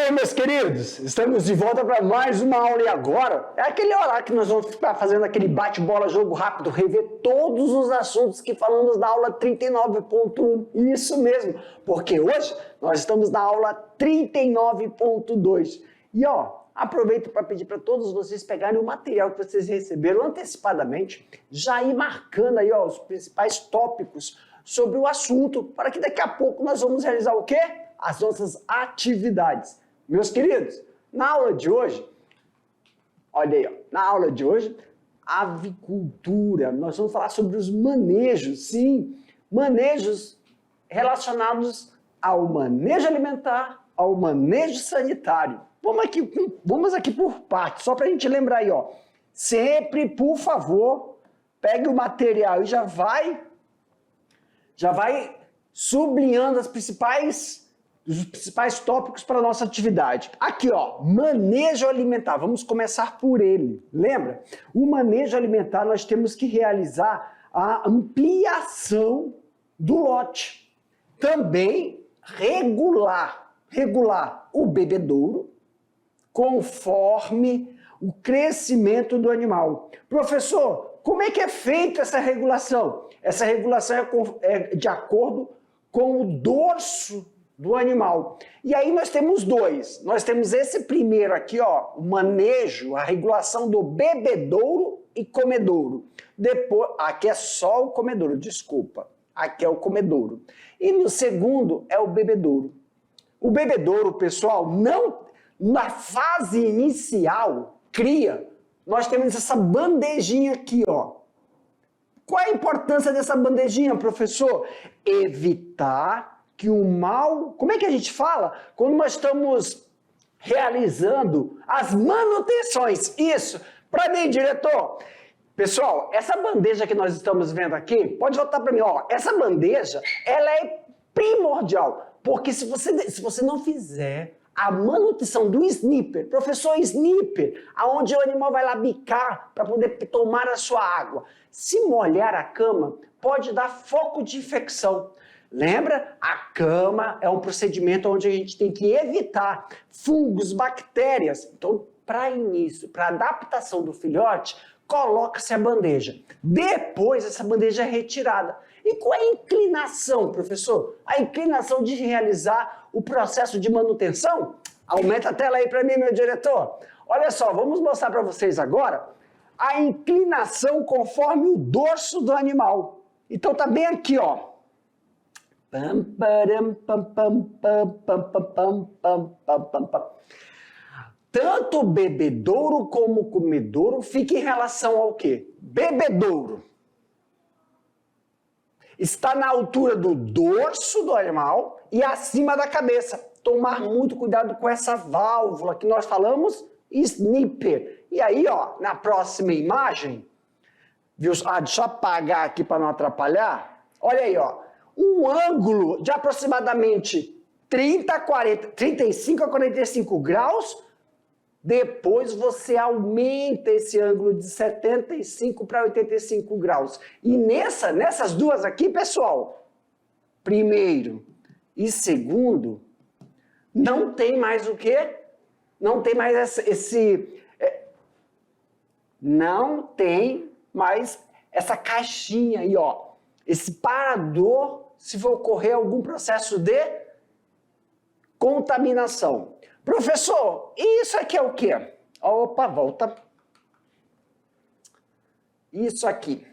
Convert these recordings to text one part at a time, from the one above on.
bem, meus queridos? Estamos de volta para mais uma aula e agora é aquele horário que nós vamos ficar fazendo aquele bate-bola, jogo rápido, rever todos os assuntos que falamos na aula 39.1. Isso mesmo, porque hoje nós estamos na aula 39.2. E aproveito para pedir para todos vocês pegarem o material que vocês receberam antecipadamente, já ir marcando aí os principais tópicos sobre o assunto, para que daqui a pouco nós vamos realizar o quê? As nossas atividades. Meus queridos, na aula de hoje, olha aí, na aula de hoje, avicultura. Nós vamos falar sobre os manejos, sim, manejos relacionados ao manejo alimentar, ao manejo sanitário. Vamos aqui por partes, só para a gente lembrar aí, sempre, por favor, pegue o material e já vai sublinhando os principais tópicos para a nossa atividade. Aqui, manejo alimentar. Vamos começar por ele. Lembra? O manejo alimentar, nós temos que realizar a ampliação do lote. Também regular o bebedouro conforme o crescimento do animal. Professor, como é que é feita essa regulação? Essa regulação é de acordo com o dorso do animal. E aí nós temos dois. Nós temos esse primeiro aqui, o manejo, a regulação do bebedouro e comedouro. Depois, aqui é só o comedouro, desculpa. Aqui é o comedouro. E no segundo é o bebedouro. O bebedouro, pessoal, na fase inicial, cria, nós temos essa bandejinha aqui, Qual é a importância dessa bandejinha, professor? Evitar que o mal... Como é que a gente fala? Quando nós estamos realizando as manutenções. Isso. Para mim, diretor. Pessoal, essa bandeja que nós estamos vendo aqui, pode voltar para mim, Essa bandeja, ela é primordial. Porque se você não fizer a manutenção do snipper, professor, snipper, aonde o animal vai lá bicar para poder tomar a sua água. Se molhar a cama, pode dar foco de infecção. Lembra? A cama é um procedimento onde a gente tem que evitar fungos, bactérias. Então, para início, para adaptação do filhote, coloca-se a bandeja. Depois, essa bandeja é retirada. E qual é a inclinação, professor? A inclinação de realizar o processo de manutenção? Aumenta a tela aí para mim, meu diretor. Olha só, vamos mostrar para vocês agora a inclinação conforme o dorso do animal. Então tá bem aqui, Tanto o bebedouro como o comedouro fica em relação ao quê? Bebedouro está na altura do dorso do animal e acima da cabeça. Tomar muito cuidado com essa válvula que nós falamos, snipper. E aí, na próxima imagem, viu? Deixa eu apagar aqui para não atrapalhar. Olha aí, um ângulo de aproximadamente 35 a 45 graus. Depois você aumenta esse ângulo de 75 para 85 graus. E nessas duas aqui, pessoal, primeiro e segundo, não tem mais o quê? Não tem mais não tem mais essa caixinha aí, esse parador se for ocorrer algum processo de contaminação. Professor, isso aqui é o quê? Opa, volta. Isso aqui.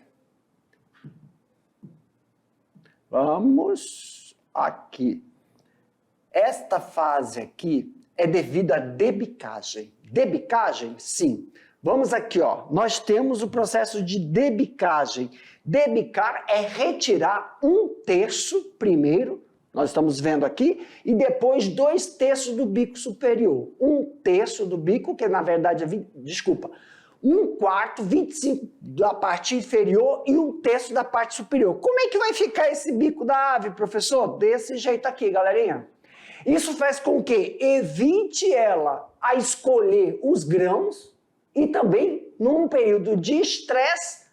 Vamos aqui. Esta fase aqui é devido à debicagem. Debicagem? Sim. Vamos aqui, Nós temos o processo de debicagem. Debicar é retirar 1/3 primeiro, nós estamos vendo aqui, e depois 2/3 do bico superior. 1/3 do bico, que na verdade é 1/4, 25 da parte inferior e 1/3 da parte superior. Como é que vai ficar esse bico da ave, professor? Desse jeito aqui, galerinha. Isso faz com que evite ela a escolher os grãos e também, num período de estresse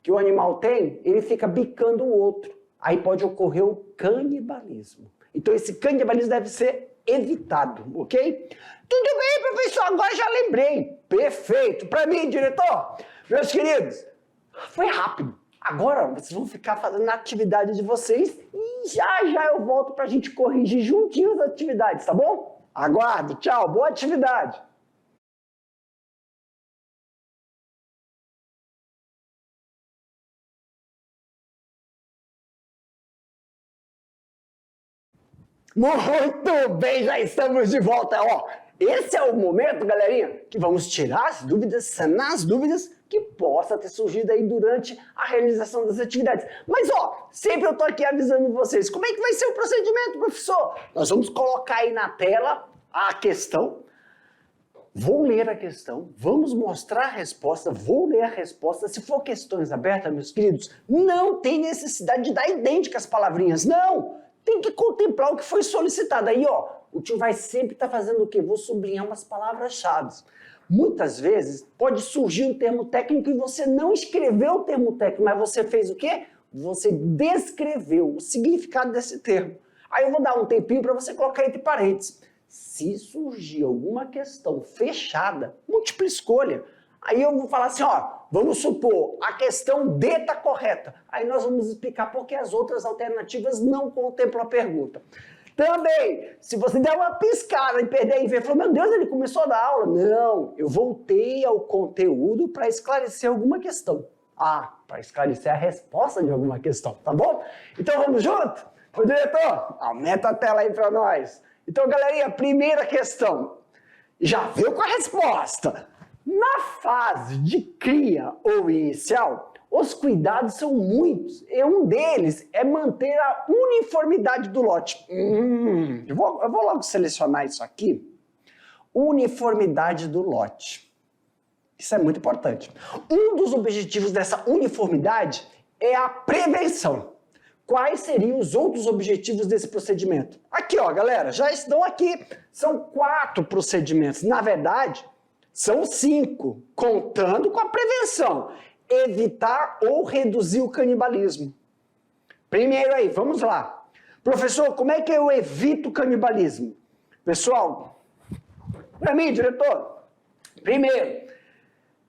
que o animal tem, ele fica bicando o outro. Aí pode ocorrer o canibalismo. Então esse canibalismo deve ser evitado, ok? Tudo bem, professor, agora já lembrei. Perfeito. Para mim, diretor, meus queridos, foi rápido. Agora vocês vão ficar fazendo a atividade de vocês e já eu volto para a gente corrigir juntinho as atividades, tá bom? Aguardo, tchau, boa atividade. Muito bem, já estamos de volta. Ó, esse é o momento, galerinha, que vamos tirar as dúvidas, sanar as dúvidas que possa ter surgido aí durante a realização das atividades. Mas, ó, sempre eu tô aqui avisando vocês, como é que vai ser o procedimento, professor? Nós vamos colocar aí na tela a questão, vou ler a questão, vamos mostrar a resposta, vou ler a resposta. Se for questões abertas, meus queridos, não tem necessidade de dar idênticas palavrinhas, não! Tem que contemplar o que foi solicitado. Aí, ó, o tio vai sempre estar fazendo o quê? Vou sublinhar umas palavras-chave. Muitas vezes pode surgir um termo técnico e você não escreveu o termo técnico, mas você fez o quê? Você descreveu o significado desse termo. Aí eu vou dar um tempinho para você colocar entre parênteses. Se surgir alguma questão fechada, múltipla escolha, aí eu vou falar assim, ó, vamos supor, a questão D está correta. Aí nós vamos explicar por que as outras alternativas não contemplam a pergunta. Também, se você der uma piscada e perder e ver, falou, meu Deus, ele começou a dar aula. Não, eu voltei ao conteúdo para esclarecer alguma questão. Ah, para esclarecer a resposta de alguma questão, tá bom? Então vamos junto? Ô diretor, aumenta a tela aí para nós. Então, galerinha, primeira questão. Já veio com a resposta. Na fase de cria ou inicial, os cuidados são muitos e um deles é manter a uniformidade do lote. Eu vou logo selecionar isso aqui. Uniformidade do lote. Isso é muito importante. Um dos objetivos dessa uniformidade é a prevenção. Quais seriam os outros objetivos desse procedimento? Aqui, ó, galera, já estão aqui. São 4 procedimentos. Na verdade, são 5, contando com a prevenção. Evitar ou reduzir o canibalismo. Primeiro aí, vamos lá. Professor, como é que eu evito o canibalismo? Pessoal, para mim, diretor, primeiro,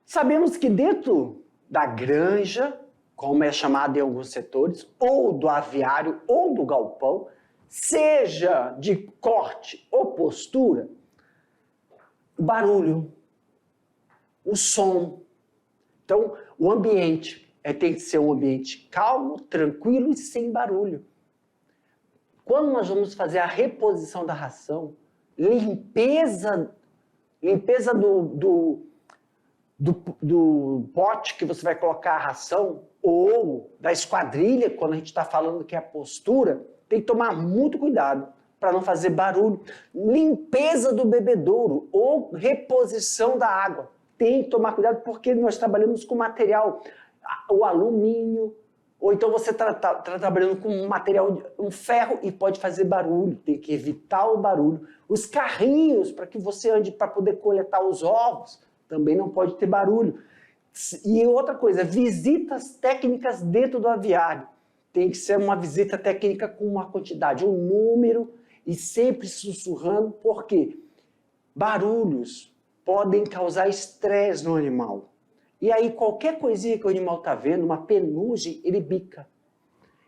sabemos que dentro da granja, como é chamado em alguns setores, ou do aviário ou do galpão, seja de corte ou postura, o barulho, o som. Então, o ambiente tem que ser um ambiente calmo, tranquilo e sem barulho. Quando nós vamos fazer a reposição da ração, limpeza do pote que você vai colocar a ração, ou da esquadrilha, quando a gente está falando que é a postura, tem que tomar muito cuidado para não fazer barulho. Limpeza do bebedouro ou reposição da água. Tem que tomar cuidado porque nós trabalhamos com material, o alumínio, ou então você está trabalhando com material, um ferro e pode fazer barulho, tem que evitar o barulho. Os carrinhos para que você ande para poder coletar os ovos, também não pode ter barulho. E outra coisa, visitas técnicas dentro do aviário. Tem que ser uma visita técnica com uma quantidade, um número e sempre sussurrando, porque barulhos podem causar estresse no animal. E aí qualquer coisinha que o animal está vendo, uma penugem, ele bica.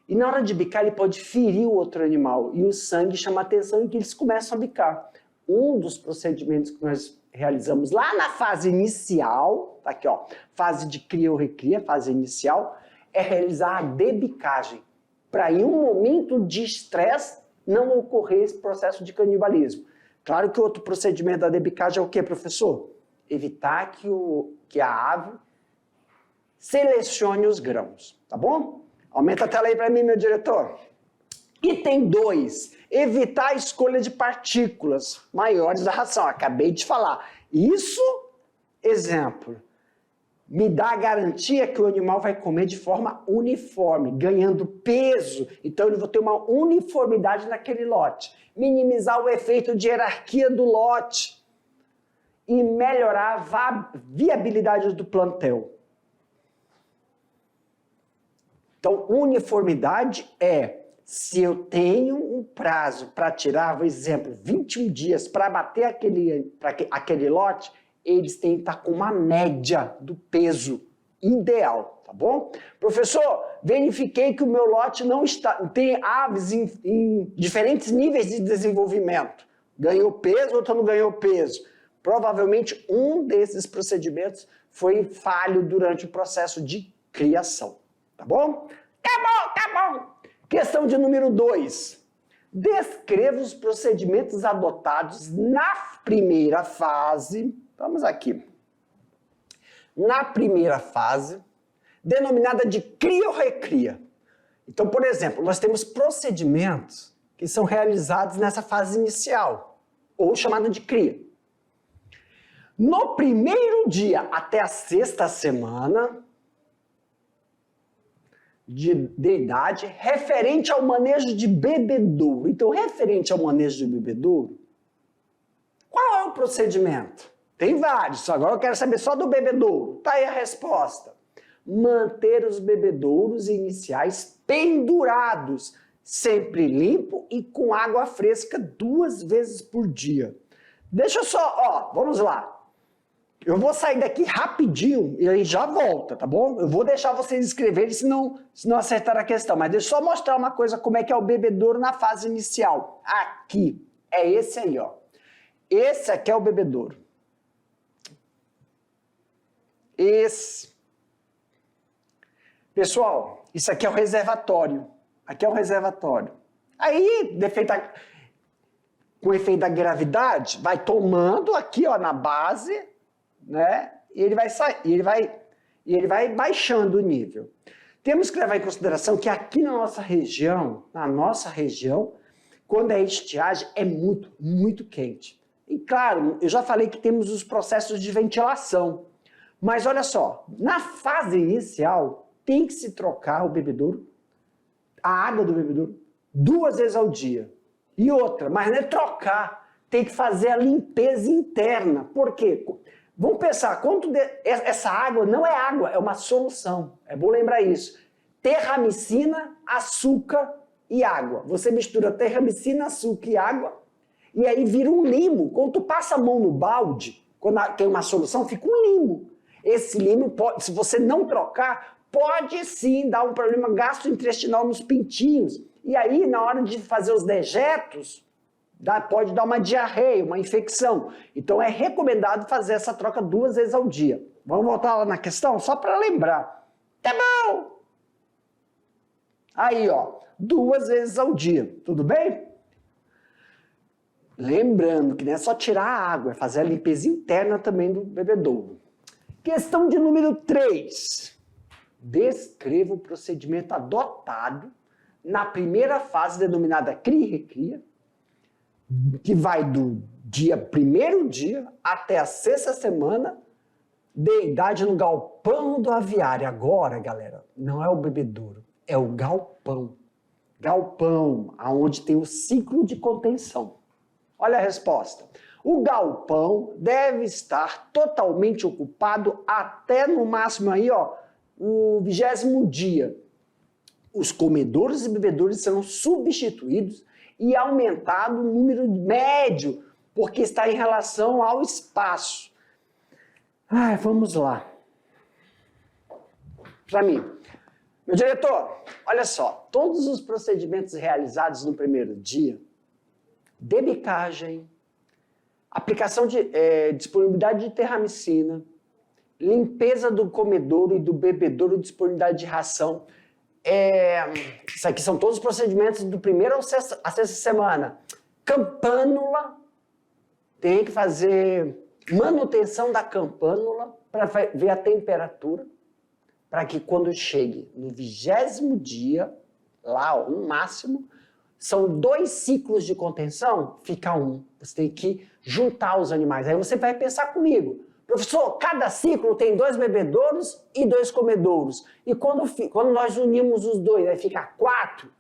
E na hora de bicar ele pode ferir o outro animal e o sangue chama atenção e que eles começam a bicar. Um dos procedimentos que nós realizamos lá na fase inicial, tá aqui ó, fase de cria ou recria, fase inicial, é realizar a debicagem, para em um momento de estresse não ocorrer esse processo de canibalismo. Claro que outro procedimento da debicagem é o que, professor? Evitar que a ave selecione os grãos, tá bom? Aumenta a tela aí para mim, meu diretor. Item 2, evitar a escolha de partículas maiores da ração. Acabei de falar. Isso, exemplo, me dá a garantia que o animal vai comer de forma uniforme, ganhando peso. Então, eu vou ter uma uniformidade naquele lote. Minimizar o efeito de hierarquia do lote e melhorar a viabilidade do plantel. Então, uniformidade é Se eu tenho um prazo para tirar, por exemplo, 21 dias para bater aquele lote, eles têm que estar com uma média do peso ideal, tá bom? Professor, verifiquei que o meu lote não tem aves em diferentes níveis de desenvolvimento. Ganhou peso, outro não ganhou peso. Provavelmente um desses procedimentos foi falho durante o processo de criação, tá bom? Tá bom. Questão de número 2. Descreva os procedimentos adotados na primeira fase. Vamos aqui. Na primeira fase, denominada de cria ou recria. Então, por exemplo, nós temos procedimentos que são realizados nessa fase inicial, ou chamada de cria. No primeiro dia até a 6ª semana de idade, referente ao manejo de bebedouro. Então, referente ao manejo de bebedouro, qual é o procedimento? Tem vários, agora eu quero saber só do bebedouro. Tá aí a resposta. Manter os bebedouros iniciais pendurados, sempre limpo e com água fresca 2 vezes por dia. Deixa eu só, vamos lá. Eu vou sair daqui rapidinho e aí já volta, tá bom? Eu vou deixar vocês escreverem se não acertar a questão, mas deixa eu só mostrar uma coisa, como é que é o bebedouro na fase inicial. Aqui, é esse aí, ó. Esse aqui é o bebedouro. Esse. Pessoal, isso aqui é o reservatório. Aqui é o reservatório. Aí, com o efeito da gravidade, vai tomando aqui, ó, na base, né? E ele vai sair, ele vai baixando o nível. Temos que levar em consideração que aqui na nossa região, quando é estiagem, é muito, muito quente. E claro, eu já falei que temos os processos de ventilação. Mas olha só, na fase inicial, tem que se trocar o bebedouro, a água do bebedouro, 2 vezes ao dia. E outra, mas não é trocar, tem que fazer a limpeza interna. Por quê? Vamos pensar, essa água não é água, é uma solução. É bom lembrar isso. Terramicina, açúcar e água. Você mistura terramicina, açúcar e água, e aí vira um limo. Quando tu passa a mão no balde, quando tem uma solução, fica um limo. Esse limo, se você não trocar, pode sim dar um problema gastrointestinal nos pintinhos. E aí, na hora de fazer os dejetos, pode dar uma diarreia, uma infecção. Então, é recomendado fazer essa troca 2 vezes ao dia. Vamos voltar lá na questão? Só para lembrar. Tá bom! Aí, ó, 2 vezes ao dia. Tudo bem? Lembrando que não é só tirar a água, é fazer a limpeza interna também do bebedouro. Questão de número 3. Descreva o procedimento adotado na primeira fase denominada cria e recria, que vai do primeiro dia até a 6ª semana de idade no galpão do aviário. Agora, galera, não é o bebedouro, é o galpão. Galpão, aonde tem o ciclo de contenção. Olha a resposta. O galpão deve estar totalmente ocupado até no máximo aí, ó, o 20º dia. Os comedouros e bebedouros serão substituídos e aumentado o número médio, porque está em relação ao espaço. Vamos lá. Para mim. Meu diretor, olha só, todos os procedimentos realizados no primeiro dia, debicagem, aplicação de disponibilidade de terramicina, limpeza do comedouro e do bebedouro, disponibilidade de ração. Isso aqui são todos os procedimentos do primeiro à 6ª semana. Campânula, tem que fazer manutenção da campânula para ver a temperatura, para que quando chegue no 20º dia, lá ó, no máximo, são 2 ciclos de contenção, fica 1. Você tem que juntar os animais. Aí você vai pensar comigo, professor, cada ciclo tem 2 bebedouros e 2 comedouros. E quando nós unimos os 2, aí fica 4.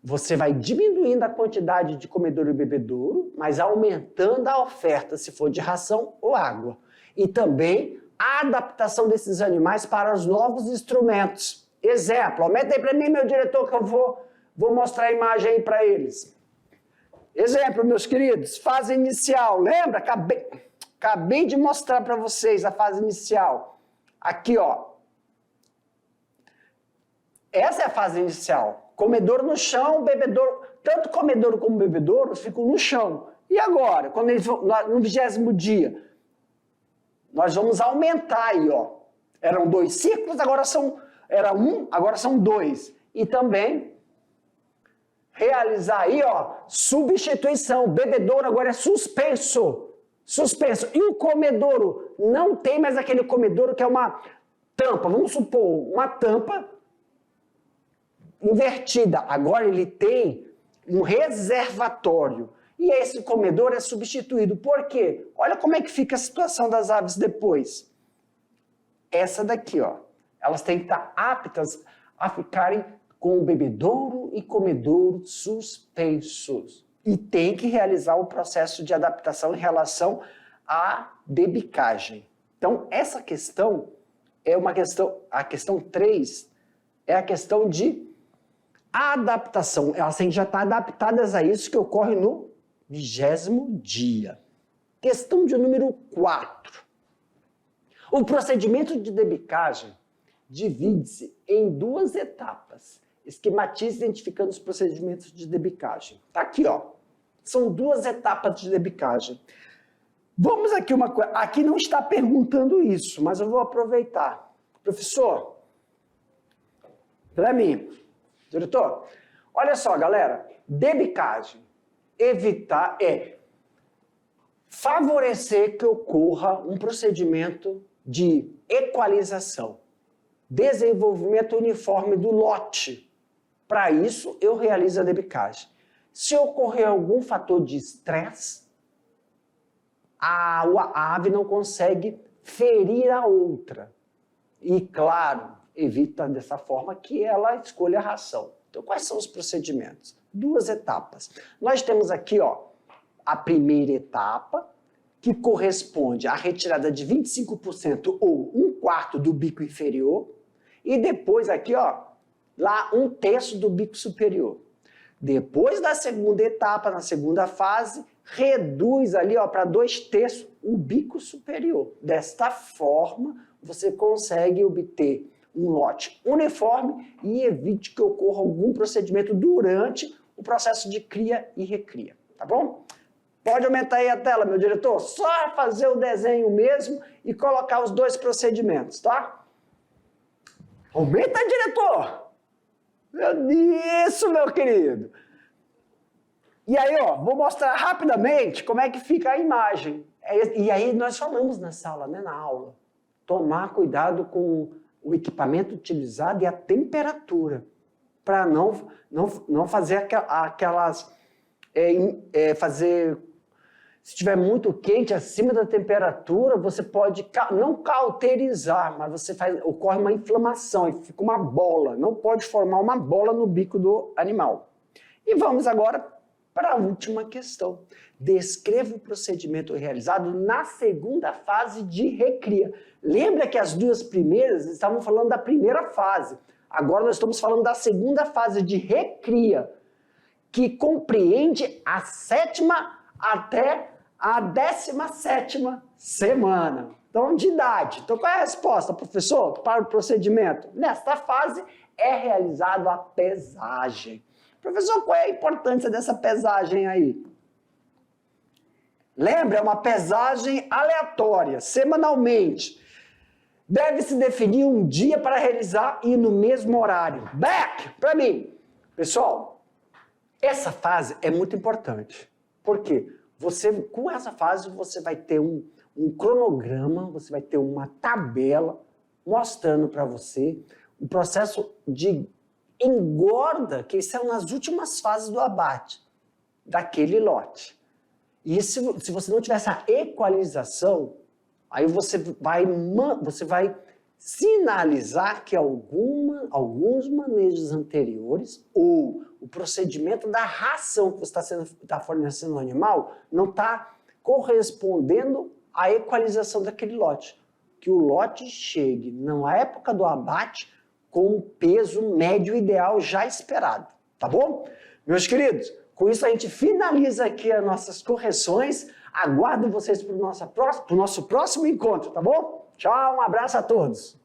Você vai diminuindo a quantidade de comedouro e bebedouro, mas aumentando a oferta, se for de ração ou água. E também a adaptação desses animais para os novos instrumentos. Exemplo, aumenta aí para mim, meu diretor, que eu vou Vou mostrar a imagem aí para eles. Exemplo, meus queridos, fase inicial. Lembra? Acabei de mostrar para vocês a fase inicial. Aqui, ó. Essa é a fase inicial. Comedouro no chão, bebedouro. Tanto comedouro como bebedouro ficam no chão. E agora, quando eles vão, no 20º dia, nós vamos aumentar aí, ó. Eram 2 ciclos, era 1, agora são 2. E também realizar aí, ó, substituição. Bebedouro agora é suspenso. Suspenso. E o comedouro? Não tem mais aquele comedouro que é uma tampa. Vamos supor, uma tampa invertida. Agora ele tem um reservatório. E esse comedouro é substituído. Por quê? Olha como é que fica a situação das aves depois. Essa daqui, ó. Elas têm que estar aptas a ficarem com o bebedouro e comedouro suspensos. E tem que realizar o processo de adaptação em relação à debicagem. Então, essa questão é uma questão, a questão 3 é a questão de adaptação. Elas têm que já estar adaptadas a isso que ocorre no 20º dia. Questão de número 4. O procedimento de debicagem divide-se em 2 etapas. Esquematize identificando os procedimentos de debicagem. Tá aqui, ó. São 2 etapas de debicagem. Vamos aqui uma coisa. Aqui não está perguntando isso, mas eu vou aproveitar. Professor, para mim, diretor, olha só, galera. Debicagem. Evitar favorecer que ocorra um procedimento de equalização, desenvolvimento uniforme do lote. Para isso, eu realizo a debicagem. Se ocorrer algum fator de estresse, a ave não consegue ferir a outra. E, claro, evita dessa forma que ela escolha a ração. Então, quais são os procedimentos? 2 etapas. Nós temos aqui, ó, a primeira etapa, que corresponde à retirada de 25% ou 1/4 do bico inferior, e depois aqui, ó, lá 1/3 do bico superior. Depois da segunda etapa, na segunda fase, reduz ali, ó, para 2/3 o bico superior. Desta forma, você consegue obter um lote uniforme e evite que ocorra algum procedimento durante o processo de cria e recria, tá bom? Pode aumentar aí a tela, meu diretor? Só fazer o desenho mesmo e colocar os 2 procedimentos, tá? Aumenta, diretor! Isso, meu querido! E aí, ó, vou mostrar rapidamente como é que fica a imagem. E aí nós falamos na sala, né, na aula. Tomar cuidado com o equipamento utilizado e a temperatura, para não fazer aquelas... Se estiver muito quente, acima da temperatura, você pode não cauterizar, mas ocorre uma inflamação e fica uma bola. Não pode formar uma bola no bico do animal. E vamos agora para a última questão. Descreva o procedimento realizado na segunda fase de recria. Lembra que as 2 primeiras estavam falando da primeira fase. Agora nós estamos falando da segunda fase de recria, que compreende a 7ª até a 17ª semana. Então, de idade. Então, qual é a resposta, professor, para o procedimento? Nesta fase é realizada a pesagem. Professor, qual é a importância dessa pesagem aí? Lembra, é uma pesagem aleatória, semanalmente. Deve-se definir um dia para realizar e no mesmo horário. Back, para mim. Pessoal, essa fase é muito importante. Por quê? Com essa fase, você vai ter um cronograma, você vai ter uma tabela mostrando para você o processo de engorda, que são nas últimas fases do abate daquele lote. E se você não tiver essa equalização, aí você vai sinalizar que alguns manejos anteriores ou o procedimento da ração que você está fornecendo ao animal não está correspondendo à equalização daquele lote. Que o lote chegue na época do abate com o peso médio ideal já esperado, tá bom? Meus queridos, com isso a gente finaliza aqui as nossas correções. Aguardo vocês para o nosso próximo encontro, tá bom? Tchau, um abraço a todos.